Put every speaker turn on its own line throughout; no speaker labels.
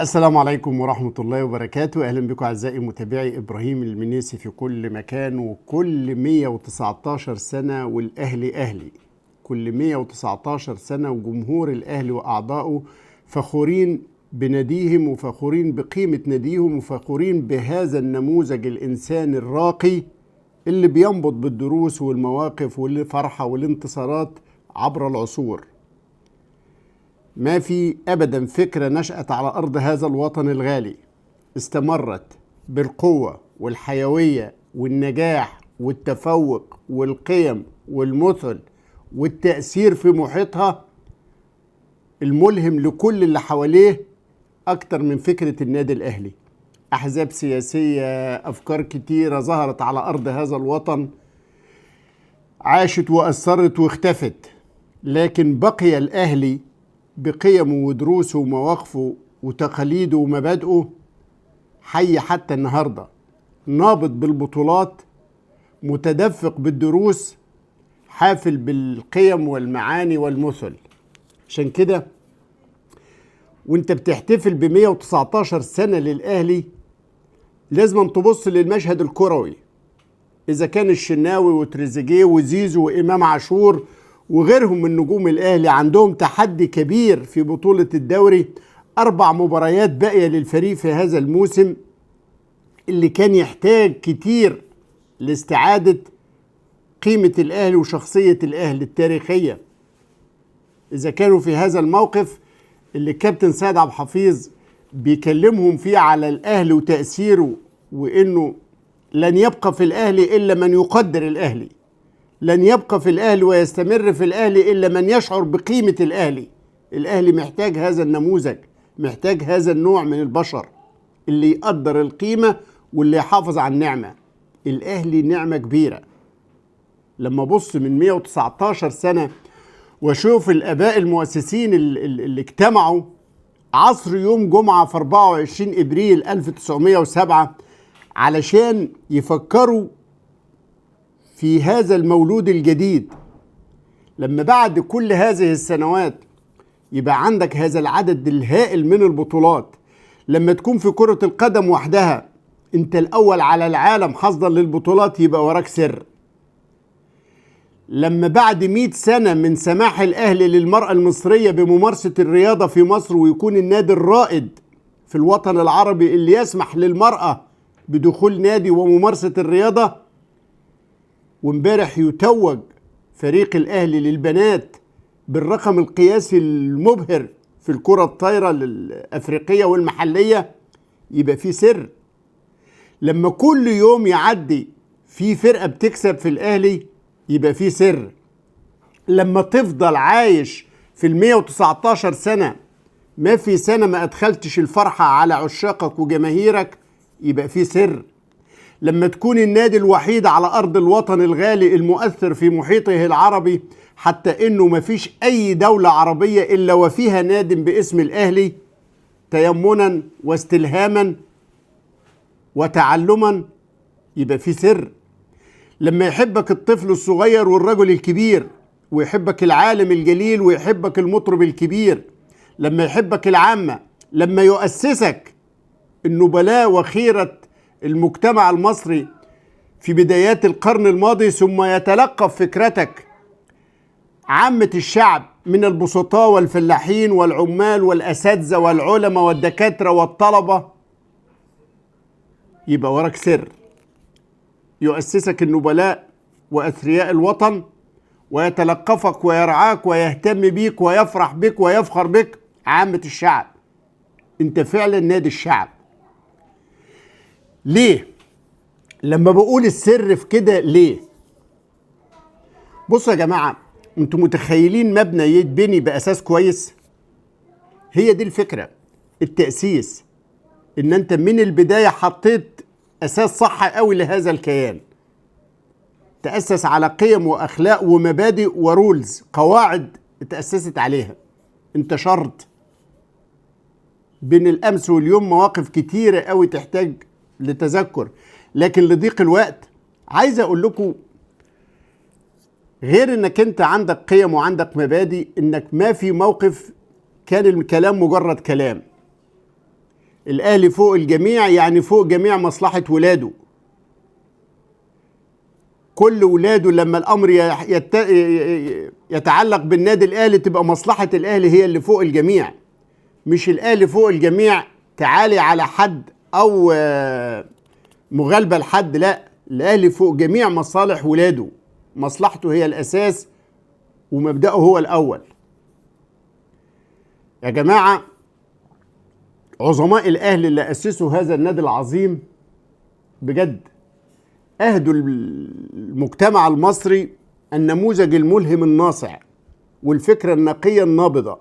السلام عليكم ورحمة الله وبركاته. أهلا بكم أعزائي متابعي إبراهيم المنيسي في كل مكان وكل 119 سنة، والأهلي أهلي كل 119 سنة، وجمهور الأهلي وأعضائه فخورين بناديهم وفخورين بقيمة ناديهم وفخورين بهذا النموذج الإنساني الراقي اللي بينبض بالدروس والمواقف والفرحة والانتصارات عبر العصور. ما في أبدا فكرة نشأت على أرض هذا الوطن الغالي استمرت بالقوة والحيوية والنجاح والتفوق والقيم والمثل والتأثير في محيطها الملهم لكل اللي حواليه أكتر من فكرة النادي الأهلي. أحزاب سياسية، أفكار كتيرة ظهرت على أرض هذا الوطن، عاشت وأثرت واختفت، لكن بقي الأهلي بقيمه ودروسه ومواقفه وتقاليده ومبادئه حي حتى النهارده، نابض بالبطولات، متدفق بالدروس، حافل بالقيم والمعاني والمثل. عشان كده وانت بتحتفل ب 119 سنة للأهلي لازم تبص للمشهد الكروي. إذا كان الشناوي وتريزيجيه وزيزو وإمام عاشور وغيرهم من نجوم الأهلي عندهم تحدي كبير في بطولة الدوري، 4 مباريات باقية للفريق في هذا الموسم اللي كان يحتاج كتير لاستعادة قيمة الأهلي وشخصية الأهلي التاريخية. إذا كانوا في هذا الموقف اللي الكابتن سيد عبد الحفيظ بيكلمهم فيه على الأهلي وتأثيره، وإنه لن يبقى في الأهلي إلا من يقدر الأهلي، لن يبقى في الأهلي ويستمر في الأهلي إلا من يشعر بقيمة الأهلي. الأهلي محتاج هذا النموذج، محتاج هذا النوع من البشر اللي يقدر القيمة واللي يحافظ على النعمة. الأهلي نعمة كبيرة. لما أبص من 119 سنة وأشوف الآباء المؤسسين اللي اجتمعوا عصر يوم جمعة في 24 إبريل 1907 علشان يفكروا في هذا المولود الجديد، لما بعد كل هذه السنوات يبقى عندك هذا العدد الهائل من البطولات، لما تكون في كرة القدم وحدها انت الأول على العالم حصدا للبطولات يبقى وراك سر. لما بعد 100 سنة من سماح الأهلي للمرأة المصرية بممارسة الرياضة في مصر ويكون النادي الرائد في الوطن العربي اللي يسمح للمرأة بدخول نادي وممارسة الرياضة، وامبارح يتوج فريق الأهلي للبنات بالرقم القياسي المبهر في الكرة الطايرة الأفريقية والمحلية، يبقى في سر. لما كل يوم يعدي في فرقة بتكسب في الأهلي يبقى في سر. لما تفضل عايش في 119 سنة ما في سنة ما أدخلتش الفرحة على عشاقك وجماهيرك يبقى في سر. لما تكون النادي الوحيد على أرض الوطن الغالي المؤثر في محيطه العربي، حتى إنه مفيش أي دولة عربية إلا وفيها نادي باسم الأهلي، تيمنا واستلهاما وتعلما، يبقى في سر. لما يحبك الطفل الصغير والرجل الكبير، ويحبك العالم الجليل ويحبك المطرب الكبير، لما يحبك العامة، لما يؤسسك النبلاء وخيرة المجتمع المصري في بدايات القرن الماضي، ثم يتلقف فكرتك عامة الشعب من البسطاء والفلاحين والعمال والأساتذة والعلماء والدكاترة والطلبة، يبقى وراك سر. يؤسسك النبلاء وأثرياء الوطن ويتلقفك ويرعاك ويهتم بيك ويفرح بك ويفخر بك عامة الشعب. انت فعلا نادي الشعب. ليه؟ لما بقول السر في كده ليه؟ بصوا يا جماعة، انتوا متخيلين مبنى يتبني بأساس كويس؟ هي دي الفكرة، التأسيس، ان انت من البداية حطيت أساس صح قوي لهذا الكيان، تأسس على قيم وأخلاق ومبادئ ورولز، قواعد اتأسست عليها. انتشرت بين الأمس واليوم مواقف كتيرة قوي تحتاج لتذكر، لكن لضيق الوقت عايز أقول لكم غير انك انت عندك قيم وعندك مبادئ، انك ما في موقف كان الكلام مجرد كلام. الاهلي فوق الجميع يعني فوق جميع مصلحة ولاده. كل ولاده لما الامر يتعلق بالنادي الاهلي تبقى مصلحة الاهلي هي اللي فوق الجميع، مش الاهلي فوق الجميع تعالي على حد او مغالبة لحد. لا، الاهلي فوق جميع مصالح ولاده، مصلحته هي الاساس ومبدأه هو الاول. يا جماعة، عظماء الاهلي اللي اسسوا هذا النادي العظيم بجد اهدوا المجتمع المصري النموذج الملهم الناصع والفكرة النقية النابضة.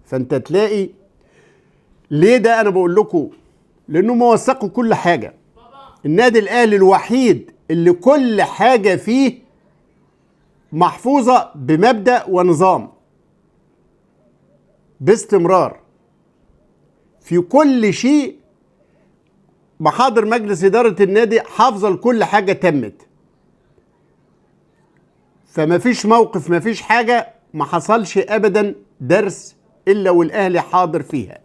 فانت تلاقي ليه ده انا بقول لكم؟ لانه موثقوا كل حاجة. النادي الاهلي الوحيد اللي كل حاجة فيه محفوظة بمبدأ ونظام باستمرار في كل شيء. محاضر مجلس إدارة النادي حافظة لكل حاجة تمت، فما فيش موقف، ما فيش حاجة ما حصلش أبدا درس إلا والأهلي حاضر فيها.